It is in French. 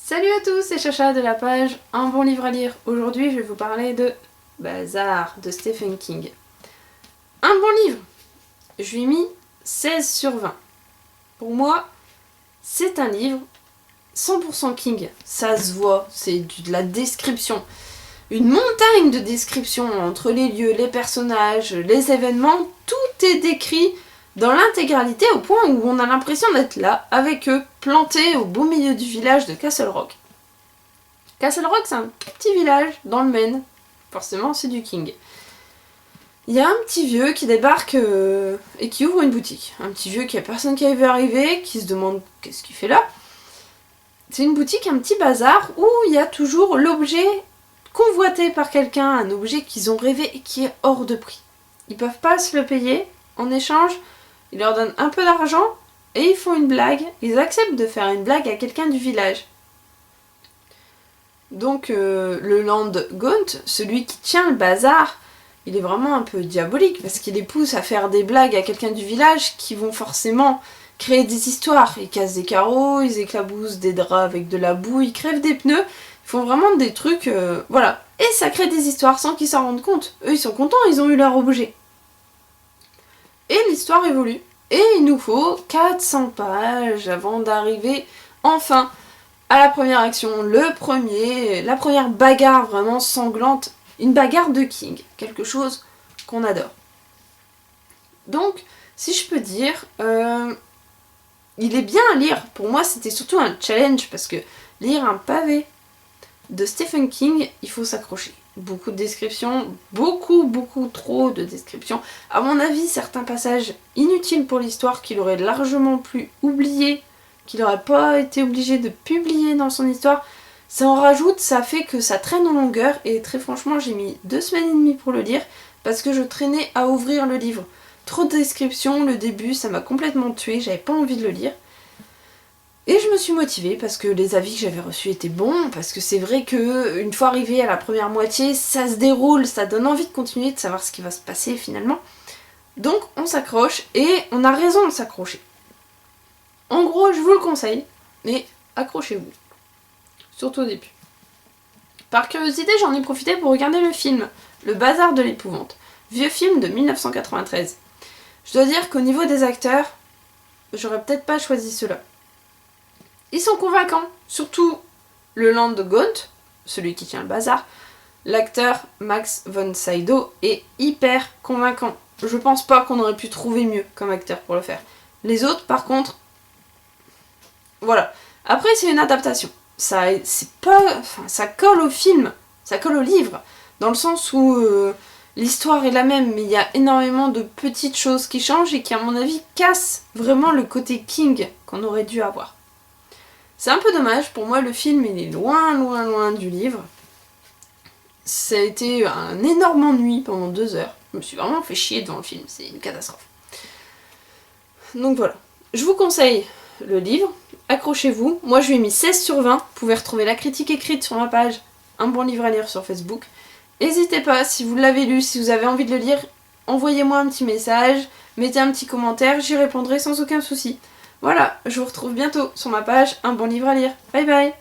Salut à tous, c'est Chacha de la page Un bon livre à lire. Aujourd'hui, je vais vous parler de Bazar de Stephen King. Un bon livre. Je lui ai mis 16 sur 20. Pour moi, c'est un livre 100% King. Ça se voit, c'est de la description. Une montagne de descriptions entre les lieux, les personnages, les événements. Tout est décrit dans l'intégralité au point où on a l'impression d'être là, avec eux, plantés au beau milieu du village de Castle Rock. Castle Rock, c'est un tout petit village dans le Maine. Forcément, c'est du King. Il y a un petit vieux qui débarque et qui ouvre une boutique. Un petit vieux qui a personne qui a vu arriver, qui se demande qu'est-ce qu'il fait là. C'est une boutique, un petit bazar où il y a toujours l'objet convoité par quelqu'un, un objet qu'ils ont rêvé et qui est hors de prix. Ils peuvent pas se le payer. En échange, ils leur donnent un peu d'argent et ils font une blague. Ils acceptent de faire une blague à quelqu'un du village. Donc le Land Gaunt, celui qui tient le bazar, il est vraiment un peu diabolique parce qu'il les pousse à faire des blagues à quelqu'un du village qui vont forcément créer des histoires. Ils cassent des carreaux, ils éclaboussent des draps avec de la boue, ils crèvent des pneus, ils font vraiment des trucs, voilà. Et ça crée des histoires sans qu'ils s'en rendent compte. Eux, ils sont contents, ils ont eu leur objet. Et l'histoire évolue. Et il nous faut 400 pages avant d'arriver enfin à la première action, la première bagarre vraiment sanglante, une bagarre de King, quelque chose qu'on adore. Donc, si je peux dire, il est bien à lire. Pour moi, c'était surtout un challenge parce que lire un pavé de Stephen King, il faut s'accrocher. Beaucoup de descriptions, beaucoup trop de descriptions. À mon avis, certains passages inutiles pour l'histoire qu'il aurait largement pu oublier, qu'il n'aurait pas été obligé de publier dans son histoire. Ça en rajoute, ça fait que ça traîne en longueur et très franchement, j'ai mis 2 semaines et demie pour le lire parce que je traînais à ouvrir le livre. Trop de descriptions, le début, ça m'a complètement tuée, j'avais pas envie de le lire. Et je me suis motivée parce que les avis que j'avais reçus étaient bons, parce que c'est vrai que une fois arrivé à la première moitié, ça se déroule, ça donne envie de continuer, de savoir ce qui va se passer finalement. Donc on s'accroche et on a raison de s'accrocher. En gros, je vous le conseille, mais accrochez-vous. Surtout au début. Par curiosité, j'en ai profité pour regarder le film, Le Bazar de l'épouvante. Vieux film de 1993. Je dois dire qu'au niveau des acteurs, j'aurais peut-être pas choisi ceux-là. Ils sont convaincants, surtout le Land Gaunt, celui qui tient le bazar. L'acteur Max von Sydow est hyper convaincant. Je pense pas qu'on aurait pu trouver mieux comme acteur pour le faire. Les autres, par contre, voilà. Après, c'est une adaptation. Ça colle au film, ça colle au livre, dans le sens où l'histoire est la même, mais il y a énormément de petites choses qui changent et qui, à mon avis, cassent vraiment le côté King qu'on aurait dû avoir. C'est un peu dommage, pour moi le film il est loin du livre. Ça a été un énorme ennui pendant 2 heures. Je me suis vraiment fait chier devant le film, c'est une catastrophe. Donc voilà, je vous conseille le livre, accrochez-vous. Moi je lui ai mis 16 sur 20, vous pouvez retrouver la critique écrite sur ma page Un bon livre à lire sur Facebook. N'hésitez pas, si vous l'avez lu, si vous avez envie de le lire, envoyez-moi un petit message, mettez un petit commentaire, j'y répondrai sans aucun souci. Voilà, je vous retrouve bientôt sur ma page Un bon livre à lire. Bye bye.